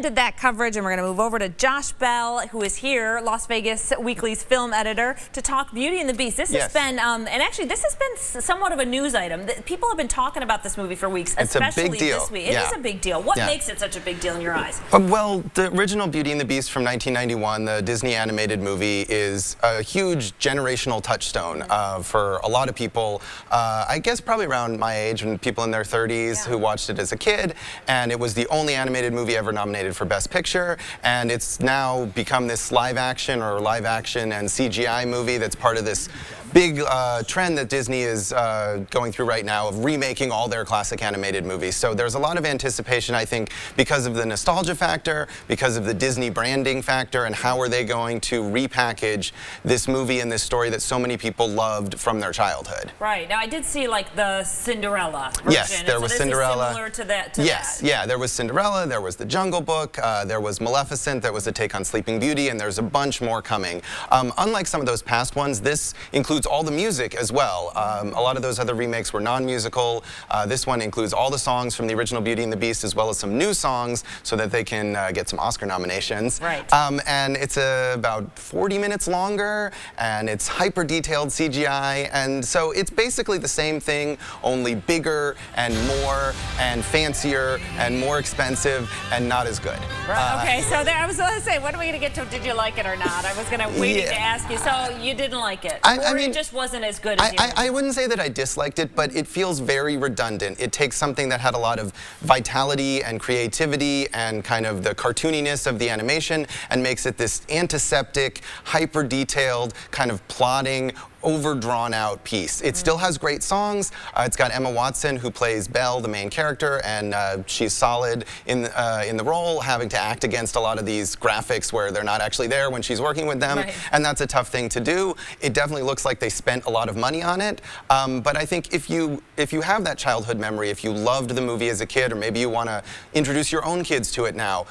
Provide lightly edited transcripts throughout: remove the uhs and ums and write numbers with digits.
Did that coverage, and we're going to move over to Josh Bell, who is here, Las Vegas Weekly's film editor, to talk Beauty and the Beast. This has been, and actually this has been somewhat of a news item. People have been talking about this movie for weeks, especially a big deal. this week. It is a big deal. What makes it such a big deal in your eyes? Well, the original Beauty and the Beast from 1991, the Disney animated movie, is a huge generational touchstone for a lot of people. I guess probably around my age, and people in their 30s who watched it as a kid, and it was the only animated movie ever nominated for Best Picture, and it's now become this live action and CGI movie that's part of this big trend that Disney is going through right now of remaking all their classic animated movies. So there's a lot of anticipation, I think, because of the nostalgia factor, because of the Disney branding factor, and how are they going to repackage this movie and this story that so many people loved from their childhood. Right. Now, I did see like the Cinderella version. Yes, there was Cinderella. Is similar to that. Yeah, there was Cinderella, there was The Jungle Book, there was Maleficent, that was a take on Sleeping Beauty, and there's a bunch more coming. Unlike some of those past ones, this includes all the music as well. A lot of those other remakes were non-musical. This one includes all the songs from the original Beauty and the Beast, as well as some new songs, so that they can get some Oscar nominations. Right. And it's about 40 minutes longer, and it's hyper-detailed CGI, and so it's basically the same thing, only bigger and more and fancier and more expensive and not as good. Right. Okay, so there, I was going to say, when are we going to get to did you like it or not? I was going to wait to ask you. So you didn't like it? I mean, it just wasn't as good as you I wouldn't say that I disliked it, but it feels very redundant. It takes something that had a lot of vitality and creativity and kind of the cartooniness of the animation and makes it this antiseptic, hyper-detailed, kind of plotting, overdrawn out piece. It still has great songs. It's got Emma Watson, who plays Belle, the main character, and she's solid in the role, having to act against a lot of these graphics where they're not actually there when she's working with them, and that's a tough thing to do. It definitely looks like they spent a lot of money on it, but I think if you have that childhood memory, if you loved the movie as a kid, or maybe you want to introduce your own kids to it now,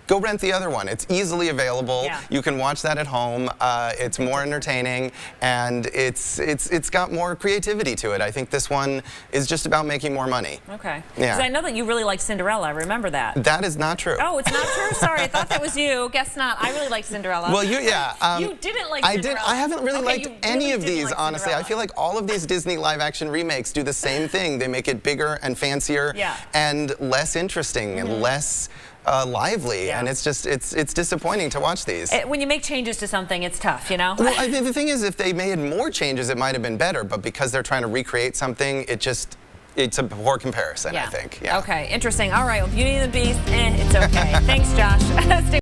go rent the other one. It's easily available. You can watch that at home. It's more entertaining, and it's got more creativity to it. I think this one is just about making more money. Okay. Yeah. Because I know that you really liked Cinderella. I remember that. That is not true. Oh, it's not true? Sorry, I thought that was you. Guess not. I really liked Cinderella. Well, you didn't like Cinderella. I haven't really liked any of these, like honestly. Cinderella. I feel like all of these Disney live-action remakes do the same thing. They make it bigger and fancier and less interesting and less lively, and it's just it's disappointing to watch these. When you make changes to something, it's tough, you know. Well, I think the thing is, if they made more changes, it might have been better. But because they're trying to recreate something, it's a poor comparison, I think. Yeah. Okay, interesting. All right, well, Beauty and the Beast, it's okay. Thanks, Josh.